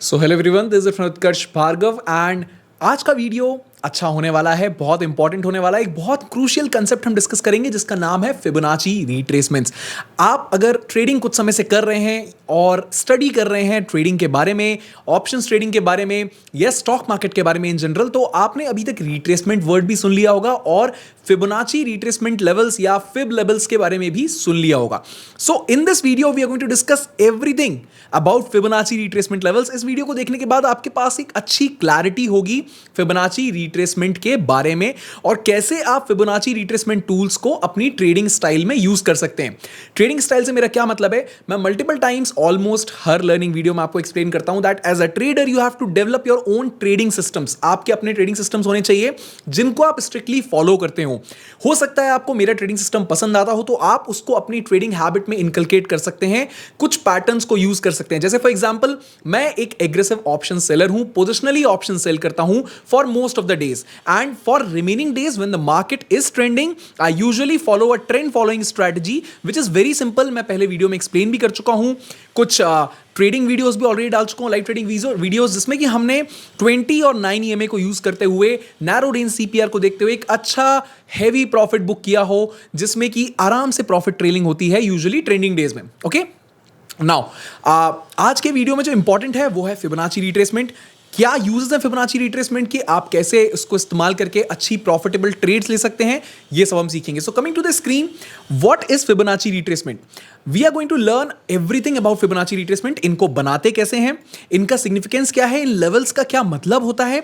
So hello everyone, this is Utkarsh Bhargav and आज का video अच्छा होने वाला है, बहुत इंपॉर्टेंट होने वाला है। एक बहुत क्रूशियल कंसेप्ट हम डिस्कस करेंगे जिसका नाम है फिबोनाची रिट्रेसमेंट्स। आप अगर ट्रेडिंग कुछ समय से कर रहे हैं और स्टडी कर रहे हैं ट्रेडिंग के बारे में, ऑप्शंस ट्रेडिंग के बारे में या स्टॉक मार्केट के बारे में इन जनरल, तो आपने अभी तक रिट्रेसमेंट वर्ड भी सुन लिया होगा और फिबोनाची रिट्रेसमेंट लेवल्स या फिब लेवल्स के बारे में भी सुन लिया होगा। So in this video we are going to discuss everything about Fibonacci retracement levels. इस वीडियो को देखने के बाद आपके पास एक अच्छी क्लैरिटी होगी फिबोनाची रिट्रेसमेंट के बारे में और कैसे आप फिबोनाची रिट्रेसमेंट टूल्स को अपनी ट्रेडिंग स्टाइल में यूज कर सकते हैं। ट्रेडिंग स्टाइल से मेरा क्या मतलब है, मैं मल्टीपल टाइम्स ऑलमोस्ट हर लर्निंग वीडियो में आपको एक्सप्लेन करता हूं that as a trader you have to develop your own trading systems. आपके अपने ट्रेडिंग सिस्टम्स होने चाहिए जिनको आप स्ट्रिक्टली फॉलो करते हो सकता है आपको मेरा ट्रेडिंग सिस्टम पसंद आता हो तो आप उसको अपनी ट्रेडिंग हैबिट में इनकलकेट कर सकते हैं, कुछ पैटर्न्स को यूज कर सकते हैं। जैसे फॉर एग्जांपल मैं एक एग्रेसिव ऑप्शन सेलर हूं, पोजिशनली ऑप्शन सेल करता हूं for most of the days and for remaining days when the market is trending I usually follow a trend following strategy which is very simple. मैं पहले video में explain भी कर चुका हूं, कुछ ट्रेडिंग वीडियोस भी ऑलरेडी डाल चुका हूं, लाइव ट्रेडिंग वीडियोस जिसमें कि हमने 20 और 9 EMA को यूज करते हुए नैरो रेंज CPR को देखते हुए एक अच्छा हैवी प्रॉफिट बुक किया हो जिसमें कि आराम से प्रॉफिट ट्रेलिंग होती है यूजुअली ट्रेंडिंग डेज में। ओके नाउ आज के वीडियो में जो इंपॉर्टेंट है वो है फिबोनाची रिट्रेसमेंट। क्या यूजेस है फिबोनाची रिट्रेसमेंट के, आप कैसे इसको इस्तेमाल करके अच्छी प्रॉफिटेबल ट्रेड्स ले सकते हैं, ये सब हम सीखेंगे। So coming to the screen, what is Fibonacci retracement? We are going to learn everything about Fibonacci retracement. इनको बनाते कैसे हैं, इनका सिग्निफिकेंस क्या है, इन लेवल्स का क्या मतलब होता है,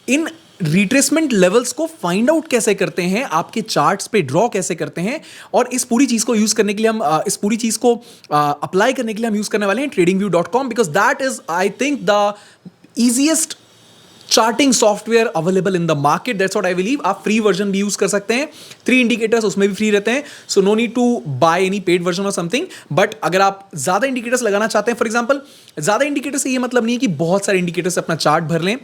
इन रिट्रेसमेंट लेवल्स को फाइंड आउट कैसे करते हैं, आपके चार्ट्स पे ड्रॉ कैसे करते हैं, और इस पूरी चीज को यूज करने के लिए हम इस पूरी चीज को अप्लाई करने के लिए हम यूज करने वाले हैं tradingview.com because that is I think the easiest charting software available in the market. That's what I believe. आप फ्री वर्जन भी यूज कर सकते हैं, 3 इंडिकेटर्स उसमें भी फ्री रहते हैं, so no need to buy any paid version or something. But अगर आप ज्यादा इंडिकेटर्स लगाना चाहते हैं, फॉर एग्जांपल ज्यादा इंडिकेटर्स से ये मतलब नहीं है कि बहुत सारे इंडिकेटर्स से अपना चार्ट भर लें।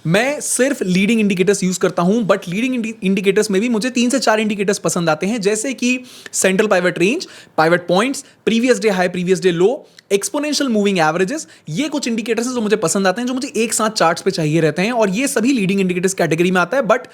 मैं सिर्फ लीडिंग इंडिकेटर्स यूज करता हूं, बट लीडिंग इंडिकेटर्स में भी मुझे 3 से 4 इंडिकेटर्स पसंद आते हैं, जैसे कि central pivot range, pivot points, previous day high, previous day लो, एक्सपोनेंशियल मूविंग एवरेजेस। ये कुछ इंडिकेटर्स हैं जो मुझे पसंद आते हैं, जो मुझे एक साथ चार्ट्स पे चाहिए रहते हैं, और ये सभी लीडिंग इंडिकेटर्स कैटेगरी में आता है। But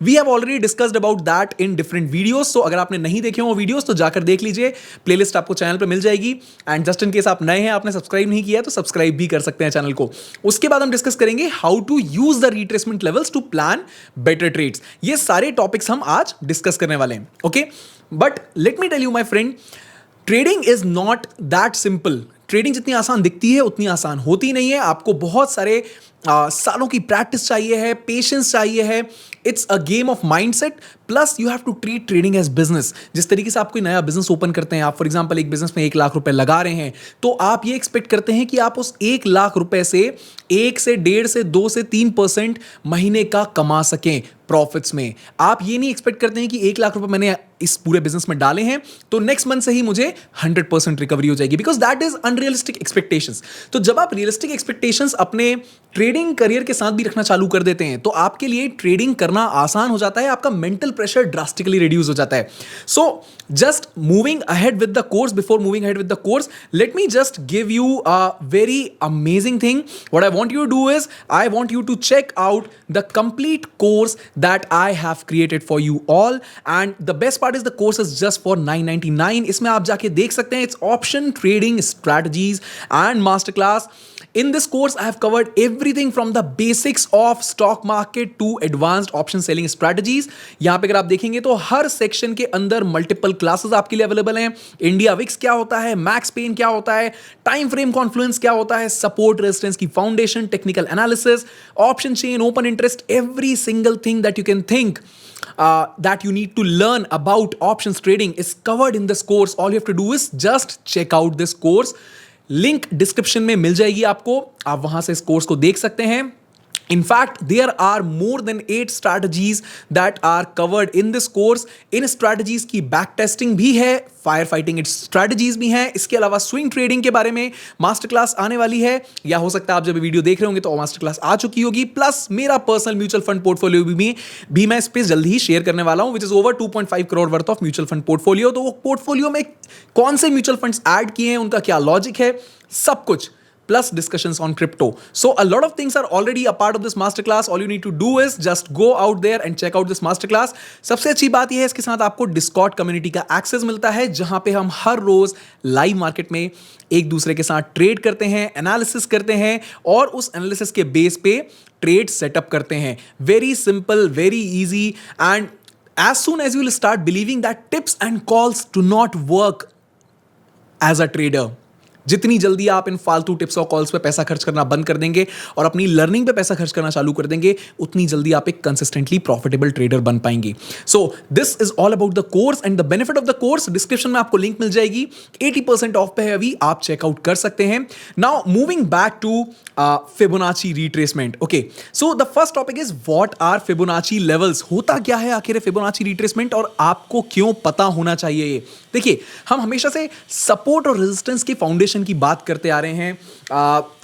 we have already discussed about that in different videos. So अगर आपने नहीं देखे हो वीडियोस तो जाकर देख लीजिए, प्लेलिस्ट आपको चैनल पे मिल जाएगी। एंड जस्ट इन केस आप नए हैं, आपने सब्सक्राइब नहीं किया तो सब्सक्राइब भी कर सकते हैं चैनल को। उसके बाद हम डिस्कस करेंगे how to use the retracement levels to plan better trades. ये सारे टॉपिक्स हम आज डिस्कस करने वाले हैं। Okay, but let me tell you my friend, trading is not that simple. Trading जितनी आसान दिखती है उतनी आसान होती नहीं है। आपको बहुत सारे सालों की प्रैक्टिस चाहिए है, पेशेंस चाहिए है। It's a game of mindset, plus you have to treat trading as business. जिस तरीके से आप कोई नया बिजनेस ओपन करते हैं, आप फॉर एग्जांपल एक बिजनेस में 1 लाख रुपए लगा रहे हैं, तो आप ये एक्सपेक्ट करते हैं कि आप उस 1 लाख रुपए से 1 से 1.5 से 2 से 3% महीने का कमा सकें प्रॉफिट्स में। आप ये नहीं एक्सपेक्ट करते हैं कि 1 लाख रुपए मैंने इस पूरे बिजनेस में डाले हैं तो नेक्स्ट मंथ से ही मुझे 100% रिकवरी हो जाएगी, because that is unrealistic expectations. तो जब आप रियलिस्टिक एक्सपेक्टेशंस अपने ट्रेडिंग करियर के साथ भी रखना चालू कर देते हैं तो आपके लिए ट्रेडिंग करना आसान हो जाता है, आपका मेंटल प्रेशर ड्रास्टिकली रिड्यूस हो जाता है। So just moving ahead with the course, before moving ahead with the course, let me just give you a very amazing thing. What I want you to do is I want you to check out the complete course that I have created for you all, and the best part is the course is just for $9.99. इसमें आप जाके देख सकते हैं, it's option trading strategies and masterclass. In this course I have covered everything from the basics of stock market to advanced option selling strategies. यहां पे अगर आप देखेंगे तो हर सेक्शन के अंदर मल्टीपल क्लासेस आपके लिए अवेलेबल हैं। इंडिया विक्स क्या होता है, मैक्स पेन क्या होता है, टाइम फ्रेम कॉन्फ्लुएंस क्या होता है, सपोर्ट रेजिस्टेंस की foundation, technical analysis, option chain, open interest, every single thing that you can think that you need to learn about options trading is covered in this course. All you have to do is just check out this course. Link description में मिल जाएगी आपको, आप वहां से इस course को देख सकते हैं। In fact, there are more than 8 strategies that are covered in this course. In strategies की back testing भी है, फायर फाइटिंग strategies भी हैं। इसके अलावा स्विंग ट्रेडिंग के बारे में मास्टर क्लास आने वाली है, या हो सकता है आप जब वीडियो देख रहे होंगे तो मास्टर क्लास आ चुकी होगी। प्लस मेरा पर्सनल म्यूचुअल फंड पोर्टफोलियो भी मैं इस पे जल्दी ही शेयर करने वाला हूं, which is over 2.5 crore worth of mutual fund portfolio. तो वो पोर्टफोलियो में कौन से म्यूचुअल फंड्स ऐड किए हैं, उनका क्या लॉजिक है, सब कुछ plus discussions on crypto. So a lot of things are already a part of this masterclass. All you need to do is just go out there and check out this masterclass. सबसे अच्छी बात यह है इसके साथ आपको Discord community का access मिलता है, जहां पे हम हर रोज लाइव मार्केट में एक दूसरे के साथ ट्रेड करते हैं, एनालिसिस करते हैं और उस एनालिसिस के बेस पे ट्रेड सेटअप करते हैं. Very simple, very easy, and as soon as you will start believing that tips and calls do not work as a trader, जितनी जल्दी आप इन फालतू टिप्स और कॉल्स पे पैसा खर्च करना बंद कर देंगे और अपनी लर्निंग पे पैसा खर्च करना चालू कर देंगे, उतनी जल्दी आप एक कंसिस्टेंटली प्रॉफिटेबल ट्रेडर बन पाएंगे. सो this is all about the course and the benefit of the course. Description में आपको लिंक मिल जाएगी, 80% ऑफ पे है अभी, आप चेकआउट कर सकते हैं. Now moving back to Fibonacci retracement. Okay, so the first topic is what are Fibonacci levels. होता क्या है आखिर फिबोनाची रिट्रेसमेंट और आपको क्यों पता होना चाहिए ये. देखिए, हम हमेशा से सपोर्ट और रेजिस्टेंस की फाउंडेशन की बात करते आ रहे हैं.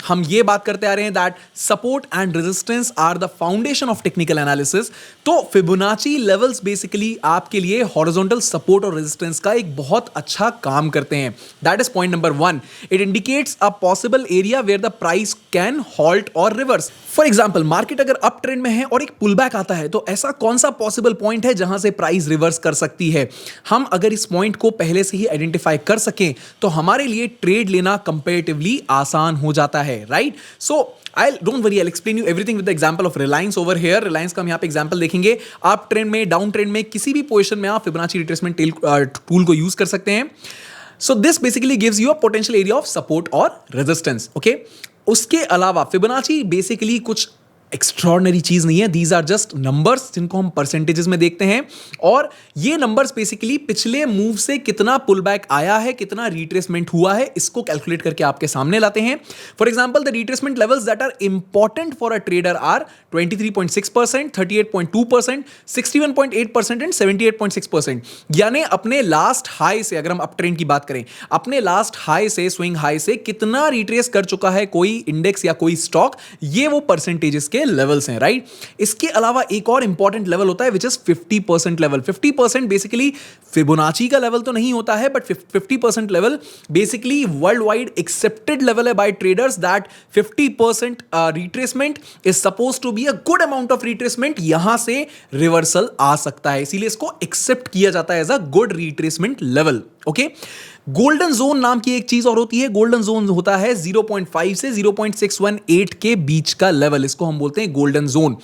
हम ये बात करते आ रहे हैं that support and resistance R the foundation of technical analysis. तो फिबोनाची लेवल्स बेसिकली आपके लिए हॉरिजॉन्टल सपोर्ट और रेजिस्टेंस का एक बहुत अच्छा काम करते हैं. That is point number 1. It indicates a possible area where the price can halt or reverse. For example, market अगर अप ट्रेंड में है और एक पुल बैक आता है, तो ऐसा कौन सा पॉसिबल पॉइंट है जहां से प्राइस रिवर्स कर सकती है. हम अगर इस पॉइंट को पहले से ही आइडेंटिफाई कर सकें तो हमारे लिए ट्रेड लेना कंपैरेटिवली आसान हो जाता है, right. So don't worry, I'll explain you everything with the example of Reliance over here. Reliance का हम यहाँ पे एग्जाम्पल देखेंगे. आप ट्रेंड में, डाउन ट्रेंड में, किसी भी पोजीशन में आप फिबोनाची रिट्रेसमेंट टूल को यूज कर सकते हैं. So this basically gives you a potential area of support और रेजिस्टेंस. ओके, उसके अलावा फिबोनाची बेसिकली कुछ एक्स्ट्रॉर्डनरी चीज नहीं है. दीज आर जस्ट नंबर्स जिनको हम परसेंटेजेस में देखते हैं, और ये नंबर्स बेसिकली पिछले मूव से कितना पुल बैक आया है, कितना रिट्रेसमेंट हुआ है, इसको कैलकुलेट करके आपके सामने लाते हैं. For example, the retracement levels that are important for a trader are 23.6%, 38.2%, 61.8% and 78.6%. यानी अपने लास्ट हाई से, अगर हम अप ट्रेंड की बात करें, अपने लास्ट हाई से, स्विंग हाई से कितना रिट्रेस कर चुका है कोई इंडेक्स या कोई स्टॉक, ये वो परसेंटेजेस के लेवल्स हैं, राइट. इसके अलावा एक और इंपॉर्टेंट लेवल होता है which is 50% level. 50% basically Fibonacci का लेवल तो नहीं होता है, but 50% level basically world wide accepted level है by traders, that 50% retracement is suppose to be a good amount of retracement. यहां से रिवर्सल आ सकता है, इसीलिए इसको एक्सेप्ट किया जाता है as a good retracement level. Okay, golden zone नाम की एक चीज और होती है. गोल्डन जोन होता है 0.5 से 0.618 के बीच का लेवल, इसको हम बोलते हैं गोल्डन जोन.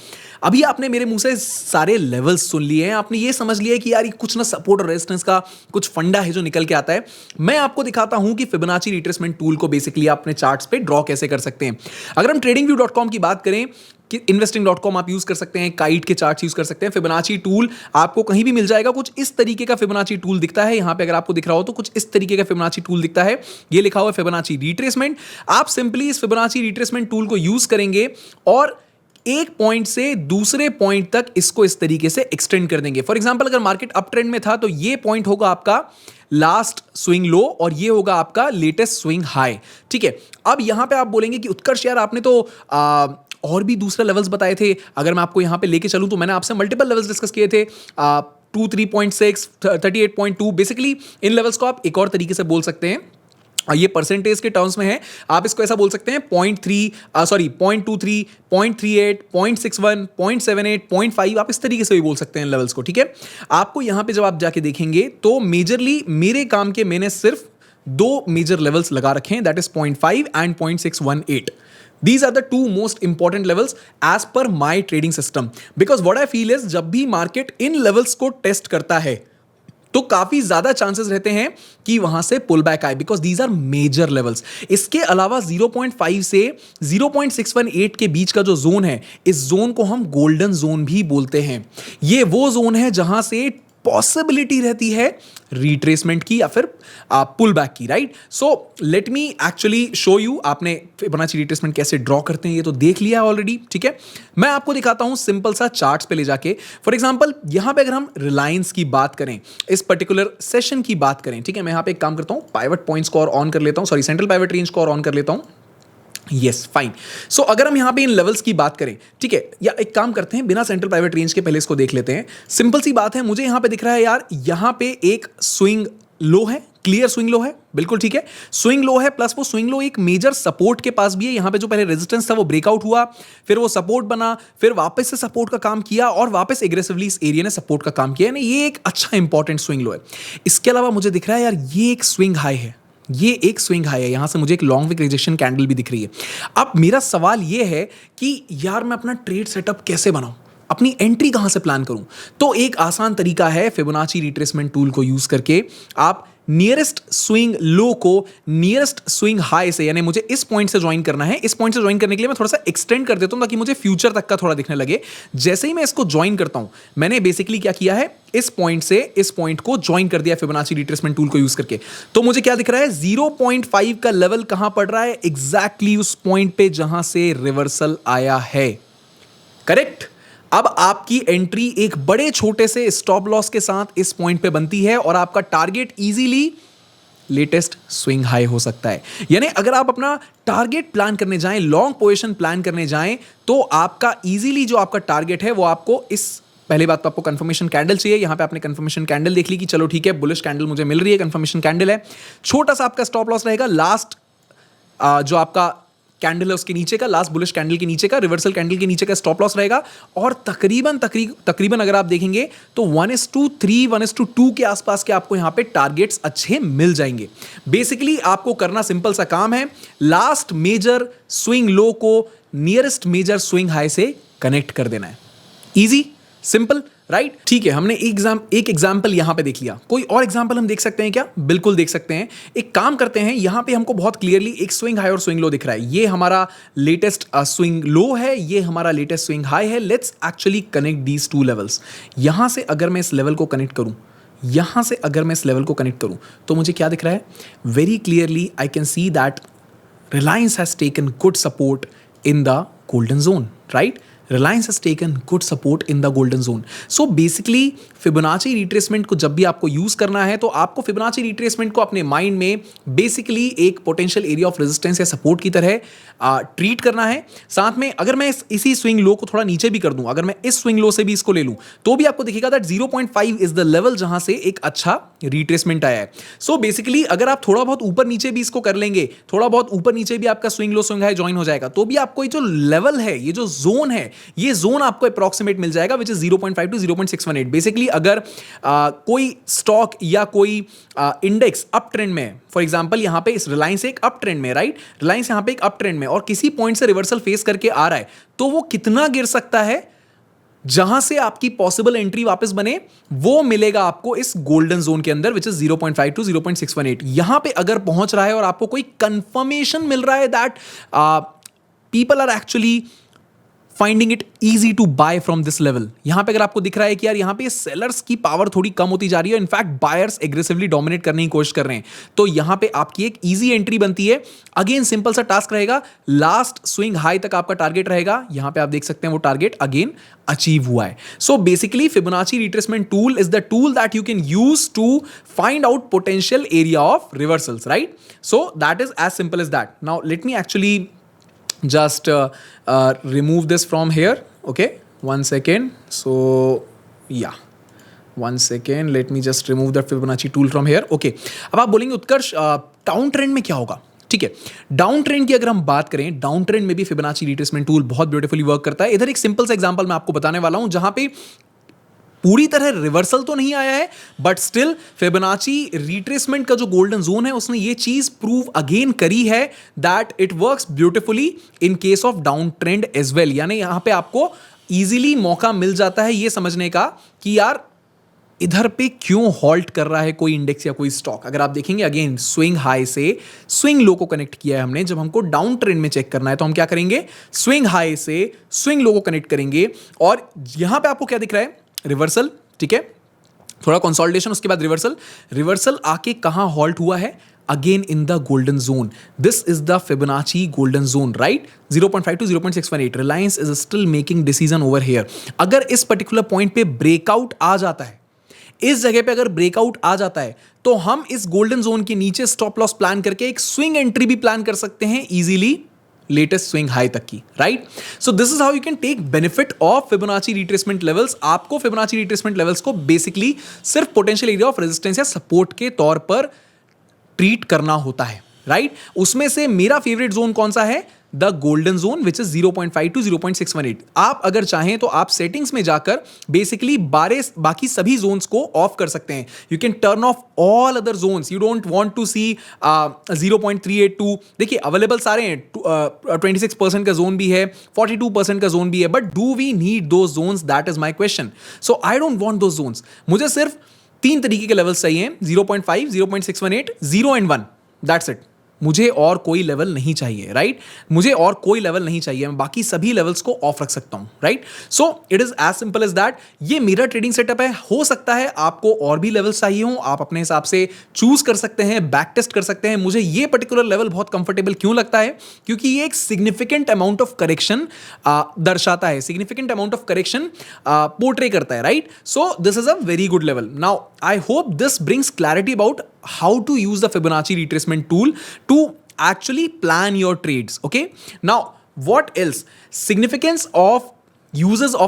अभी आपने मेरे मुंह से सारे लेवल्स सुन लिए हैं, आपने ये समझ लिया है कि यार ये कुछ ना सपोर्ट और रेजिस्टेंस का कुछ फंडा है जो निकल के आता है. मैं आपको दिखाता हूं कि फिबोनाची रिट्रेसमेंट टूल को बेसिकली आप अपने चार्ट्स पे ड्रॉ कैसे कर सकते हैं. अगर हम tradingview.com की बात करें, कि investing.com आप यूज कर सकते हैं, काइट के चार्ट्स यूज कर सकते हैं. फिबोनाची टूल आपको कहीं भी मिल जाएगा. कुछ इस तरीके का फिबोनाची टूल दिखता है यहां पे, अगर आपको दिख रहा हो तो कुछ इस तरीके का फिबोनाची टूल दिखता है. ये लिखा हुआ है फिबोनाची रिट्रेसमेंट. आप सिंपली इस फिबोनाची रिट्रेसमेंट टूल को यूज करेंगे और एक पॉइंट से दूसरे पॉइंट तक इसको इस तरीके से एक्सटेंड कर देंगे. फॉर एग्जांपल, अगर मार्केट अप ट्रेंड में था तो ये पॉइंट होगा आपका लास्ट स्विंग लो और ये होगा आपका लेटेस्ट स्विंग हाई. ठीक है, अब यहां पे आप बोलेंगे कि उत्कर्ष यार आपने तो और भी दूसरे लेवल्स बताए थे. अगर मैं आपको यहां पे लेके चलूं तो मैंने आपसे मल्टीपल लेवल्स डिस्कस किए थे, 23.6, 38.2. बेसिकली इन लेवल्स को आप एक और तरीके से बोल सकते हैं, ये परसेंटेज के टर्म्स में है, आप इसको ऐसा बोल सकते हैं 0.23, 0.38, 0.61, 0.78, 0.5. आप इस तरीके से भी बोल सकते हैं लेवल्स को. ठीक है, आपको यहां पे जब आप जाके देखेंगे तो मेजरली मेरे काम के मैंने सिर्फ दो मेजर लेवल्स लगा रखे हैं, that is 0.5 and 0.618. These are the two most important levels as per my trading system. Because what I feel is जब भी मार्केट इन लेवल्स को टेस्ट करता है तो काफी ज्यादा चांसेस रहते हैं कि वहां से पुल बैक आए, because these are major levels. इसके अलावा 0.5 से 0.618 के बीच का जो जोन है, इस जोन को हम गोल्डन जोन भी बोलते हैं. ये वो जोन है जहां से पॉसिबिलिटी रहती है रिट्रेसमेंट की या फिर पुल बैक की, right. So let me actually show you. आपने फिबोनाची रिट्रेसमेंट कैसे ड्रॉ करते हैं ये तो देख लिया ऑलरेडी. ठीक है, मैं आपको दिखाता हूं सिंपल सा चार्ट्स पे ले जाके. फॉर एग्जांपल, यहां पे अगर हम रिलायंस की बात करें, इस पर्टिकुलर सेशन की बात करें, ठीक है, मैं यहां पे एक काम करता हूं, पाइवट पॉइंट्स को और ऑन कर लेता हूं, सॉरी सेंट्रल पाइवट रेंज को और ऑन कर लेता हूं. Yes, fine. सो अगर हम यहां पे इन लेवल्स की बात करें, ठीक है, या एक काम करते हैं, बिना सेंट्रल प्राइवेट रेंज के पहले इसको देख लेते हैं. सिंपल सी बात है, मुझे यहां पे दिख रहा है यार, यहां पे एक स्विंग लो है, क्लियर स्विंग लो है, बिल्कुल ठीक है, स्विंग लो है, प्लस वो स्विंग लो एक मेजर सपोर्ट के पास भी है। यहां पे जो पहले रेजिस्टेंस था वो ब्रेकआउट हुआ, फिर वो सपोर्ट बना, फिर वापस से सपोर्ट का काम किया और वापस एग्रेसिवली इस एरिया ने सपोर्ट का काम किया, यानी ये एक अच्छा इंपॉर्टेंट स्विंग लो है। इसके अलावा मुझे दिख रहा है यार ये एक स्विंग हाई है, ये एक स्विंग हाई है, यहां से मुझे एक लॉन्ग विक रिजेक्शन कैंडल भी दिख रही है। अब मेरा सवाल ये है कि यार मैं अपना ट्रेड सेटअप कैसे बनाऊं, अपनी एंट्री कहां से प्लान करूं? तो एक आसान तरीका है, फिबोनाची रिट्रेसमेंट टूल को यूज करके आप नियरेस्ट स्विंग लो को नियरेस्ट स्विंग हाई से, यानी मुझे इस पॉइंट से ज्वाइन करना है, इस पॉइंट से ज्वाइन करने के लिए मैं थोड़ा सा एक्सटेंड कर देता हूं ताकि मुझे फ्यूचर तक का थोड़ा दिखने लगे। जैसे ही मैं इसको ज्वाइन करता हूं, मैंने बेसिकली क्या किया है, इस पॉइंट से इस पॉइंट को ज्वाइन कर दिया फिबोनाची रिट्रेसमेंट टूल को यूज करके। तो मुझे क्या दिख रहा है, 0.5 का लेवल कहां पड़ रहा है, एग्जैक्टली उस पॉइंट पे जहां से रिवर्सल आया है। करेक्ट। अब आपकी एंट्री एक बड़े छोटे से स्टॉप लॉस के साथ इस पॉइंट पे बनती है और आपका target easily latest swing high हो सकता है। यानी अगर आप अपना टारगेट प्लान करने जाएं, लॉन्ग पोजीशन प्लान करने जाएं, तो आपका इजीली जो आपका टारगेट है वो आपको इस, पहली बात तो आपको कंफर्मेशन कैंडल चाहिए। यहां पे आपने कंफर्मेशन कैंडल देख ली कि चलो ठीक है, बुलिश कैंडल मुझे मिल रही है, कंफर्मेशन कैंडल है। छोटा सा आपका स्टॉप लॉस रहेगा, लास्ट जो आपका कैंडल है उसके नीचे का, लास्ट बुलिश कैंडल के नीचे का, रिवर्सल कैंडल के नीचे का स्टॉप लॉस रहेगा। और तकरीबन अगर आप देखेंगे तो 1:3, 1:2 के आसपास के आपको यहां पे टारगेट्स अच्छे मिल जाएंगे। बेसिकली आपको करना सिंपल सा काम है, लास्ट मेजर स्विंग लो को नियरेस्ट मेजर स्विंग हाई से कनेक्ट कर देना है। Easy, simple, right? ठीक है, हमने एक एग्जाम्पल यहां पे देख लिया। कोई और एग्जाम्पल हम देख सकते हैं क्या? बिल्कुल देख सकते हैं। एक काम करते हैं, यहां पे हमको बहुत क्लियरली एक स्विंग हाई और स्विंग लो दिख रहा है। ये हमारा लेटेस्ट स्विंग लो है, ये हमारा लेटेस्ट स्विंग हाई है। Let's actually connect these two levels. यहां से अगर मैं इस लेवल को कनेक्ट करूं, यहां से अगर मैं इस लेवल को कनेक्ट करूं, तो मुझे क्या दिख रहा है? Very clearly I can see that Reliance has taken good support in the golden zone, right? Reliance has taken good support in the golden zone. So basically Fibonacci retracement को जब भी आपको यूज करना है तो आपको फिबोनाची रिट्रेसमेंट को अपने माइंड में बेसिकली एक पोटेंशियल एरिया ऑफ रेजिस्टेंस या सपोर्ट की तरह ट्रीट करना है। साथ में अगर मैं इसी स्विंग लो को थोड़ा नीचे भी कर दूं, अगर मैं इस स्विंग लो से भी इसको ले लूं, तो भी आपको दिखेगा दैट 0.5 इज द लेवल जहां से एक अच्छा रिट्रेसमेंट आया है। सो बेसिकली अगर आप थोड़ा बहुत ऊपर नीचे भी इसको कर लेंगे, थोड़ा बहुत ऊपर नीचे भी आपका swing low swing high join हो जाएगा, तो भी आपको ये जो लेवल है, ये जो जोन है, ये जोन आपको अप्रॉक्सीमेट मिल जाएगा विच इज 0.5 to 0.618। बेसिकली अगर कोई स्टॉक या कोई इंडेक्स अप ट्रेंड में, फॉर एग्जांपल यहां पे इस रिलायंस एक अप ट्रेंड में, राइट, रिलायंस यहां पे एक अप ट्रेंड में और किसी पॉइंट से रिवर्सल फेस करके आ रहा है, तो वो कितना गिर सकता है, जहां से आपकी पॉसिबल एंट्री वापस बने, वो मिलेगा आपको इस गोल्डन जोन के अंदर विच इज 0.5 to 0.618। यहां पे अगर पहुंच रहा है और आपको कोई कंफर्मेशन मिल रहा है that people are actually finding it easy to buy from this level, यहां पे अगर आपको दिख रहा है कि यार यहां पे सेलर्स की पावर थोड़ी कम होती जा रही है, इनफैक्ट बायर्स एग्रेसिवली डोमिनेट करने की कोशिश कर रहे हैं, तो यहां पे आपकी एक ईजी एंट्री बनती है। अगेन सिंपल सा टास्क रहेगा, लास्ट स्विंग हाई तक आपका टारगेट रहेगा। यहां पे आप देख सकते हैं वो टारगेट अगेन अचीव हुआ है। So basically Fibonacci retracement tool is the tool that you can use to find out potential area of reversals, right? So that is as simple as that. Now let me actually just remove this from here, okay, 1 second. So yeah, 1 second, let me just remove the Fibonacci tool from here, okay. अब आप बोलेंगे उत्कर्ष down trend में क्या होगा? ठीक है, down trend की अगर हम बात करें, डाउन ट्रेंड में भी फिबोनाची रिट्रेसमेंट टूल बहुत ब्यूटीफुली वर्क करता है। इधर एक सिंपल सा एग्जांपल मैं आपको बताने वाला हूं जहां पे पूरी तरह रिवर्सल तो नहीं आया है, बट स्टिल फिबोनाची रिट्रेसमेंट का जो गोल्डन जोन है उसने ये चीज प्रूव अगेन करी है that it works beautifully in case of down trend as well. यानी यहां पे आपको इजीली मौका मिल जाता है ये समझने का कि यार इधर पे क्यों हॉल्ट कर रहा है कोई इंडेक्स या कोई स्टॉक। अगर आप देखेंगे अगेन स्विंग हाई से स्विंग लो को कनेक्ट किया है हमने। जब हमको डाउन ट्रेंड में चेक करना है तो हम क्या करेंगे, स्विंग हाई से स्विंग लो को कनेक्ट करेंगे और यहां पे आपको क्या दिख रहा है, रिवर्सल, ठीक है, थोड़ा कंसोलिडेशन, उसके बाद रिवर्सल आके कहां हॉल्ट हुआ है, again in the golden zone. This is the Fibonacci golden zone, right? 0.5 to 0.618। Reliance is still making decision over here. अगर इस पर्टिकुलर पॉइंट पे ब्रेकआउट आ जाता है, इस जगह पे अगर ब्रेकआउट आ जाता है, तो हम इस गोल्डन जोन के नीचे स्टॉप लॉस प्लान करके एक स्विंग एंट्री भी प्लान कर सकते हैं इजीली लेटेस्ट स्विंग हाई तक की, right? So this is how you can take benefit of Fibonacci retracement levels. आपको फिबोनाची रिट्रेसमेंट लेवल्स को बेसिकली सिर्फ पोटेंशियल एरिया ऑफ रेजिस्टेंस या सपोर्ट के तौर पर ट्रीट करना होता है, राइट? उसमें से मेरा फेवरेट जोन कौन सा है? The golden zone, which is 0.5 to 0.618। आप अगर चाहें तो आप सेटिंग्स में जाकर बेसिकली बाकी सभी जोन्स को ऑफ कर सकते हैं। You can turn off all other zones. You don't want to see 0.382। देखिए अवेलेबल सारे हैं, 26% का जोन भी है, 42% का जोन भी है, बट डू वी नीड दो zones? That is my question. So I don't want दो जोन्स। मुझे सिर्फ 3 तरीके के लेवल्स चाहिए, 0.5, 0.618, 0 एंड 1। That's it. मुझे और कोई लेवल नहीं चाहिए, राइट? मुझे और कोई लेवल नहीं चाहिए, मैं बाकी सभी लेवल्स को ऑफ रख सकता हूं, right? So it is as simple as that. ये मेरा ट्रेडिंग सेटअप है। हो सकता है आपको और भी लेवल्स चाहिए हो, आप अपने हिसाब से चूज कर सकते हैं, बैक टेस्ट कर सकते हैं। मुझे ये पर्टिकुलर लेवल बहुत कंफर्टेबल क्यों लगता है? क्योंकि ये एक सिग्निफिकेंट अमाउंट ऑफ करेक्शन दर्शाता है, significant amount of correction portray करता है, right? So this is a very good level. Now I hope this brings clarity about how to use the Fibonacci retracement tool to actually plan your trades. Okay, now what else? Significance of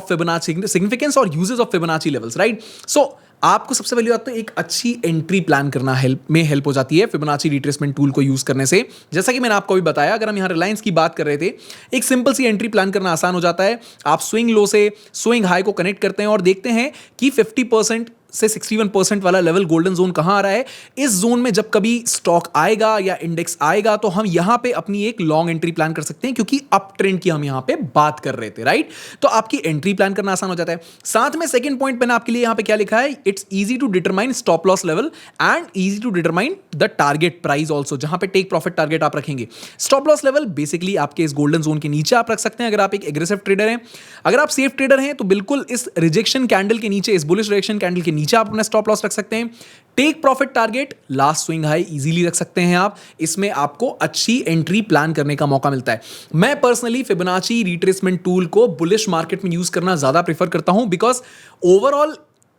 Fibonacci, significance or uses of Fibonacci levels, right? So आपको सबसे पहली बात तो एक अच्छी entry plan करना help हो जाती है फिबोनाची रिट्रेसमेंट टूल को यूज करने से। जैसा कि मैंने आपको भी बताया, अगर हम यहाँ रिलायंस की बात कर रहे थे, एक सिंपल सी एंट्री प्लान करना आसान हो जाता है। आप स्विंग लो से स्विंग हाई को कनेक्ट करते हैं और देखते हैं कि 50% से 61% वाला लेवल गोल्डन जोन कहां आ रहा है। इस जोन में जब कभी स्टॉक आएगा या इंडेक्स आएगा तो हम यहां पे अपनी एक लॉन्ग एंट्री प्लान कर सकते हैं, क्योंकि अप ट्रेंड की हम यहां पे बात कर रहे थे, राइट? तो आपकी एंट्री प्लान करना आसान हो जाता है। साथ में सेकंड पॉइंट मैंने आपके लिए यहां पे क्या लिखा है, it's easy to determine stop loss level and easy to determine the target price also, जहां पे टेक प्रॉफिट टारगेट आप रखेंगे। स्टॉप लॉस लेवल बेसिकली आपके इस गोल्डन जोन के नीचे आप रख सकते हैं अगर आप एक एग्रेसिव ट्रेडर हैं। अगर आप सेफ ट्रेडर हैं तो बिल्कुल इस रिजेक्शन कैंडल के नीचे, इस बुलिश रिजेक्शन कैंडल के नीचे आप अपना स्टॉप लॉस रख सकते हैं। Take profit target last swing high easily रख सकते हैं आप। इसमें आपको अच्छी एंट्री प्लान करने का मौका मिलता है। मैं पर्सनली फिबोनाची रिट्रेसमेंट टूल को बुलिश मार्केट में यूज करना ज्यादा प्रेफर करता हूं, because overall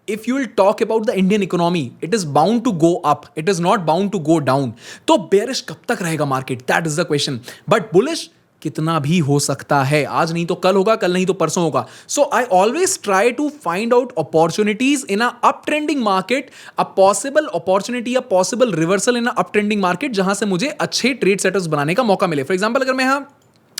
if you will talk about the Indian economy, it is bound to go up, it is not bound to go down. तो bearish कब तक रहेगा market? That is the question. But bullish कितना भी हो सकता है, आज नहीं तो कल होगा, कल नहीं तो परसों होगा। So I always try to find out opportunities in a up trending market, a possible opportunity, a possible reversal in a up trending market, जहां से मुझे अच्छे ट्रेड सेटअप्स बनाने का मौका मिले। फॉर एग्जांपल अगर मैं यहां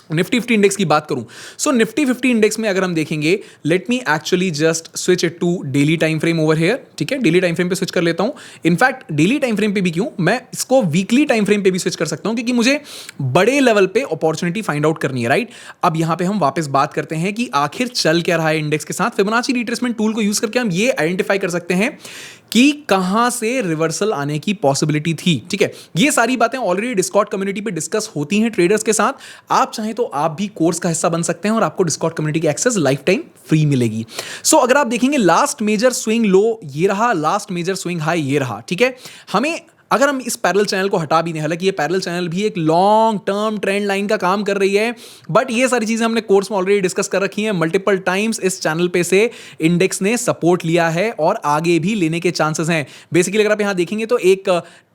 निफ्टी 50 इंडेक्स की बात करूं, सो निफ्टी 50 इंडेक्स में अगर हम देखेंगे, let me actually just switch it to daily time frame over here, ठीक है? डेली टाइम फ्रेम पे स्विच कर लेता हूं। इनफैक्ट डेली टाइम फ्रेम पे भी क्यों, मैं इसको वीकली टाइम फ्रेम पे भी स्विच कर सकता हूं, क्योंकि मुझे बड़े लेवल पे अपॉर्चुनिटी फाइंड आउट करनी है, राइट? अब यहां पे हम वापस बात करते हैं कि आखिर चल क्या रहा है इंडेक्स के साथ। फिबोनाची रिट्रेसमेंट टूल को यूज करके हम ये आइडेंटिफाई कर सकते हैं कि कहां से रिवर्सल आने की पॉसिबिलिटी थी, ठीक है? ये सारी बातें ऑलरेडी डिस्कॉर्ड कम्युनिटी पे डिस्कस होती हैं ट्रेडर्स के साथ। आप चाहें तो आप भी कोर्स का हिस्सा बन सकते हैं और आपको डिस्कॉर्ड कम्युनिटी की एक्सेस लाइफ टाइम फ्री मिलेगी। सो अगर आप देखेंगे, लास्ट मेजर स्विंग लो ये रहा, लास्ट मेजर स्विंग हाई ये रहा, ठीक है? हमें अगर हम इस पैरेलल चैनल को हटा भी दें, हालांकि ये पैरेलल चैनल भी एक लॉन्ग टर्म ट्रेंड लाइन का काम कर रही है, बट ये सारी चीजें हमने कोर्स में ऑलरेडी डिस्कस कर रखी हैं। मल्टीपल टाइम्स इस चैनल पे से इंडेक्स ने सपोर्ट लिया है और आगे भी लेने के चांसेस हैं। बेसिकली अगर आप यहां देखेंगे तो एक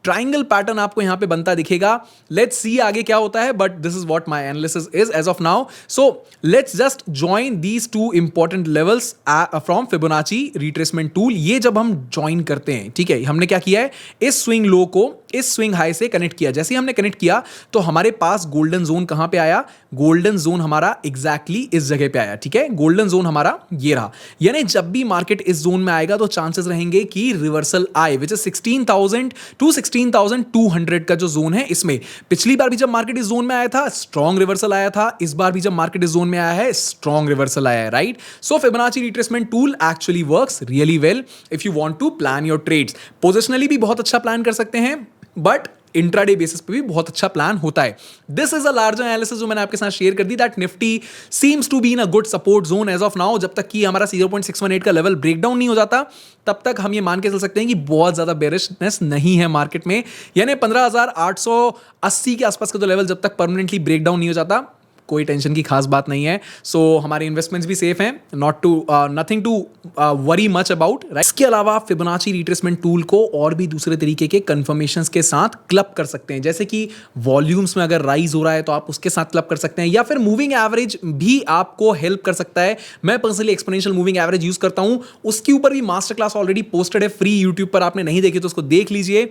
ट्राइंगल पैटर्न आपको यहां पे बनता दिखेगा। लेट्स सी आगे क्या होता है, but this is what my analysis is as of now. So let's just join these two important levels from Fibonacci retracement tool. ये जब हम ज्वाइन करते हैं, ठीक है, हमने क्या किया है, इस स्विंग लो को इस स्विंग हाई से कनेक्ट किया। जैसे ही हमने कनेक्ट किया तो हमारे पास गोल्डन जोन कहां पे आया, गोल्डन जोन हमारा एग्जैक्टली इस जगह पे आया, ठीक है? गोल्डन जोन हमारा ये रहा। यानी जब भी मार्केट इस जोन में आएगा तो चांसेस रहेंगे कि रिवर्सल आए, विच इज 16,000 टू 16,200 का जो जोन है। इसमें पिछली बार भी जब मार्केट इस जोन में आया था स्ट्रॉन्ग रिवर्सल आया था, इस बार भी जब मार्केट इस जोन में आया है स्ट्रॉन्ग रिवर्सल आया है, right? So Fibonacci retracement tool actually works really well if you want to plan your trades. Positionally भी बहुत अच्छा प्लान कर सकते हैं, बट इंट्राडे बेसिस पे भी बहुत अच्छा प्लान होता है। This is a larger analysis जो मैंने आपके साथ शेयर कर दी, that Nifty seems to be in a good support zone as of now. जब तक कि हमारा 0.618 का लेवल ब्रेकडाउन नहीं हो जाता, तब तक हम ये मान के चल सकते हैं कि बहुत ज्यादा बेरिशनेस नहीं है मार्केट में। यानी 15,880 के आसपास का जो लेवल जब तक परमानेंटली ब्रेकडाउन नहीं हो जाता, कोई टेंशन की खास बात नहीं है। सो हमारे इन्वेस्टमेंट्स भी सेफ हैं, nothing to worry much about, right? इसके अलावा आप फिबोनाची रिट्रेसमेंट टूल को और भी दूसरे तरीके के कन्फर्मेशंस के साथ क्लब कर सकते हैं। जैसे कि वॉल्यूम्स में अगर राइज हो रहा है तो आप उसके साथ क्लब कर सकते हैं, या फिर मूविंग एवरेज भी आपको हेल्प कर सकता है। मैं personally exponential moving average use करता हूं, उसके ऊपर भी मास्टर क्लास ऑलरेडी पोस्टेड है फ्री यूट्यूब पर। आपने नहीं देखी तो उसको देख लीजिए।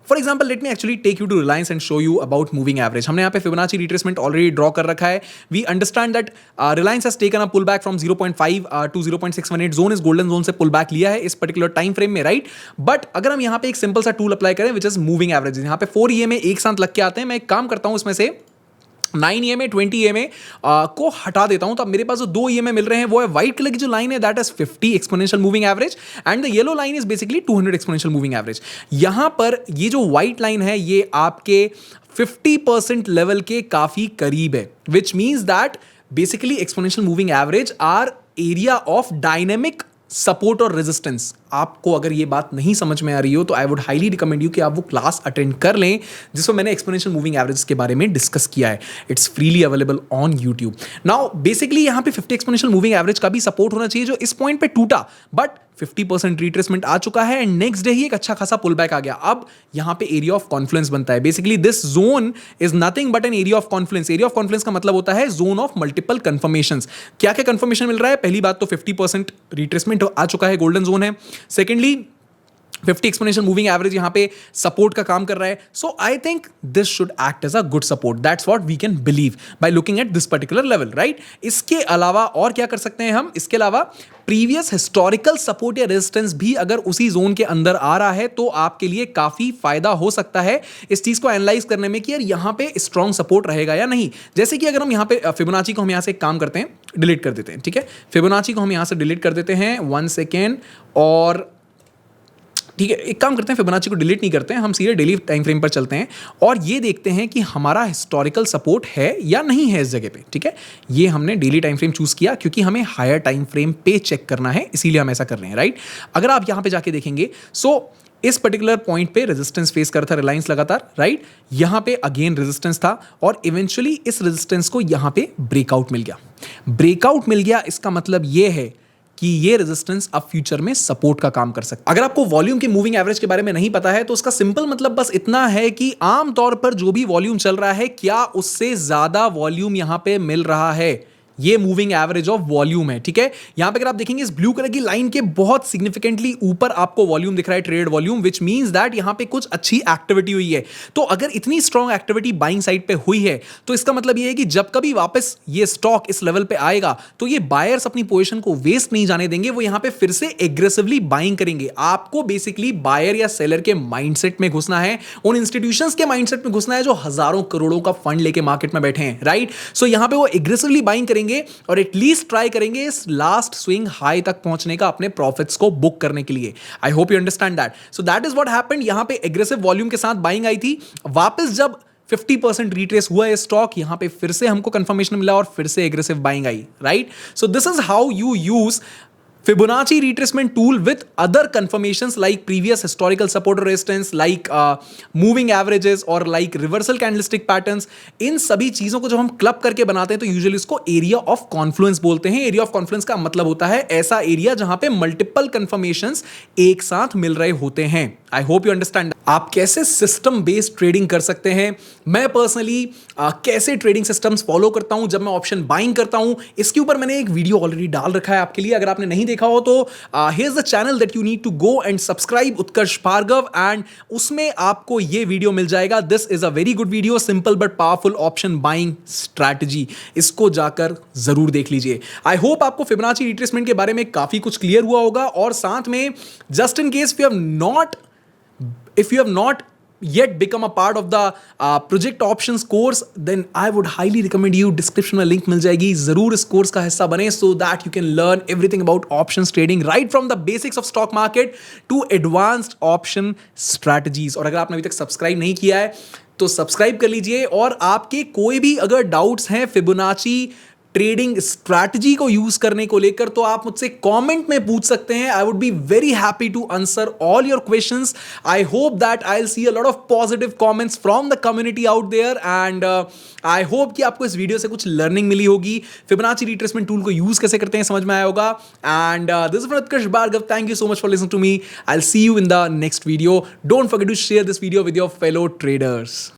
For example let me actually take you to Reliance and show you about moving average. हमने यहाँ पे फिबोनाची रिट्रेसमेंट ऑलरेडी ड्रॉ कर रखा है। We understand that Reliance has taken a pull back from 0.5 to 0.618 zone, इस गोल्डन जोन से pull back लिया है इस पर्टिकुलर टाइम फ्रेम में, राइट। बट अगर हम यहाँ पे एक सिंपल सा टूल अप्लाई करें विच इज मूविंग एवरेज, यहाँ पे 4 EMA एक साथ लग के आते हैं। मैं एक काम करता हूँ, उसमें से 9 EMA 20 EMA को हटा देता हूं, तो अब मेरे पास जो 2 EMA मिल रहे हैं वो है व्हाइट कलर की जो लाइन है that is 50 exponential moving average and the yellow line is basically 200 exponential moving average. यहां पर ये जो व्हाइट लाइन है ये आपके 50% लेवल के काफी करीब है, which means that basically exponential moving average are area of dynamic support और रेजिस्टेंस। आपको अगर ये बात नहीं समझ में आ रही हो तो I would highly recommend you कि आप वो क्लास अटेंड कर लें जिसमें मैंने एक्सपोनेंशियल मूविंग एवरेज के बारे में डिस्कस किया है। It's freely available on YouTube. Now basically यहाँ पे 50 एक्सपोनेंशियल मूविंग एवरेज का भी सपोर्ट होना चाहिए जो इस पॉइंट पे टूटा, बट 50% रिट्रेसमेंट आ चुका है एंड नेक्स्ट डे ही एक अच्छा खासा पुल बैक आ गया। अब यहां पे एरिया ऑफ कॉन्फ्लुएंस बनता है। Basically this zone is nothing but an area of Confluence. Area of Confluence का मतलब होता है जोन ऑफ मल्टीपल कंफर्मेशंस। क्या क्या कंफर्मेशन मिल रहा है? पहली बात तो 50% रिट्रेसमेंट आ चुका है, गोल्डन जोन है। सेकेंडली 50 एक्सपोनेंशियल मूविंग एवरेज यहां पे सपोर्ट का काम कर रहा है। So I think this should act as a good support. That's what we can believe by looking at this particular level, right. इसके अलावा और क्या कर सकते हैं हम? इसके अलावा प्रीवियस हिस्टोरिकल सपोर्ट या रेजिस्टेंस भी अगर उसी जोन के अंदर आ रहा है तो आपके लिए काफी फायदा हो सकता है इस चीज को एनालाइज करने में कि यार यहां पे स्ट्रॉन्ग सपोर्ट रहेगा या नहीं। जैसे कि अगर हम यहां पे फिबोनाची को हम यहां से एक काम करते हैं, डिलीट कर देते हैं, ठीक है। फिबोनाची को हम यहां से डिलीट कर देते हैं 1 सेकेंड, और ठीक है एक काम करते हैं, फिबोनाची को डिलीट नहीं करते हैं, हम सीधे डेली टाइम फ्रेम पर चलते हैं और ये देखते हैं कि हमारा हिस्टोरिकल सपोर्ट है या नहीं है इस जगह पे, ठीक है। ये हमने डेली टाइम फ्रेम चूज किया क्योंकि हमें हायर टाइम फ्रेम पे चेक करना है, इसीलिए हम ऐसा कर रहे हैं, राइट। अगर आप यहां पे जाके देखेंगे इस पर्टिकुलर पॉइंट पे रेजिस्टेंस फेस कर रहा था रिलायंस लगातार, राइट। यहां पे अगेन रेजिस्टेंस था और इवेंचुअली इस रेजिस्टेंस को यहां पे ब्रेकआउट मिल गया। ब्रेकआउट मिल गया इसका मतलब ये है कि ये रेजिस्टेंस अब फ्यूचर में सपोर्ट का काम कर सकता है। अगर आपको वॉल्यूम के मूविंग एवरेज के बारे में नहीं पता है तो उसका सिंपल मतलब बस इतना है कि आमतौर पर जो भी वॉल्यूम चल रहा है क्या उससे ज्यादा वॉल्यूम यहां पे मिल रहा है, ये मूविंग एवरेज ऑफ वॉल्यूम है, ठीक है। यहां पे अगर आप देखेंगे इस ब्लू कलर की लाइन के बहुत सिग्निफिकेंटली ऊपर आपको वॉल्यूम दिख रहा है, trade volume, which means that यहां पे कुछ अच्छी एक्टिविटी हुई है। तो अगर इतनी स्ट्रॉन्ग एक्टिविटी बाइंग साइड पे हुई है तो इसका मतलब ये है कि जब कभी वापस ये स्टॉक इस लेवल पे आएगा तो ये बायर्स अपनी पोजीशन को वेस्ट नहीं जाने देंगे, वो यहां पे फिर से एग्रेसिवली बाइंग करेंगे। आपको बेसिकली बायर या सेलर के माइंडसेट में घुसना है, उन इंस्टीट्यूशंस के माइंडसेट में घुसना है जो हजारों करोड़ों का फंड लेके मार्केट में बैठे हैं, राइट। सो यहां पे वो एग्रेसिवली बाइंग करेंगे और एटलीस्ट ट्राई करेंगे इस लास्ट स्विंग हाई तक पहुंचने का अपने प्रॉफिट्स को बुक करने के लिए। I hope you understand that. So that is what happened. यहां पे एग्रेसिव वॉल्यूम के साथ बाइंग आई थी, वापस जब 50% रिट्रेस हुआ है स्टॉक, यहां पे फिर से हमको कंफर्मेशन मिला और फिर से aggressive buying I, right. So this is how you use Fibonacci retracement tool with other confirmations like previous historical support or resistance, like moving averages or like reversal candlestick patterns। इन सभी चीजों को जब हम club करके बनाते हैं तो usually इसको एरिया ऑफ कॉन्फ्लुएंस बोलते हैं। एरिया ऑफ कॉन्फ्लुएंस का मतलब होता है ऐसा एरिया जहां पे मल्टीपल कंफर्मेशंस एक साथ मिल रहे होते हैं। I hope you understand. आप कैसे सिस्टम बेस्ड ट्रेडिंग कर सकते हैं, मैं पर्सनली कैसे ट्रेडिंग सिस्टम्स फॉलो करता हूं जब मैं ऑप्शन बाइंग करता हूं, इसके ऊपर मैंने एक वीडियो ऑलरेडी डाल रखा है आपके लिए। अगर आपने नहीं देखा हो तो here is the channel that you need to go and subscribe, Utkarsh Bhargav, and उसमें आपको ये वीडियो मिल जाएगा। This is a very good video, simple but powerful option buying strategy. इसको जाकर जरूर देख लीजिए। आई होप आपको फिबोनाची रिट्रेसमेंट के बारे में काफी कुछ क्लियर हुआ होगा, और साथ में just in case if you have not yet become a part of the project options course, then I would highly recommend you, description में link मिल जाएगी, जरूर इस कोर्स का हिस्सा बने so that you can learn everything about options trading right from the basics of stock market to advanced option strategies। और अगर आपने अभी तक सब्सक्राइब नहीं किया है तो सब्सक्राइब कर लीजिए, और आपके कोई भी अगर डाउट्स हैं फिबोनाची ट्रेडिंग स्ट्रैटेजी को यूज करने को लेकर तो आप मुझसे कमेंट में पूछ सकते हैं। I would be very happy to answer all your questions. I hope that I will see a lot of positive comments from the community out there, and I hope कि आपको इस वीडियो से कुछ learning मिली होगी। Fibonacci retracement tool को use कैसे करते हैं समझ में आया होगा। And this is Utkarsh Bhargava, thank you so much for listening to me. I will C you in the next video. Don't forget to share this video with your fellow traders.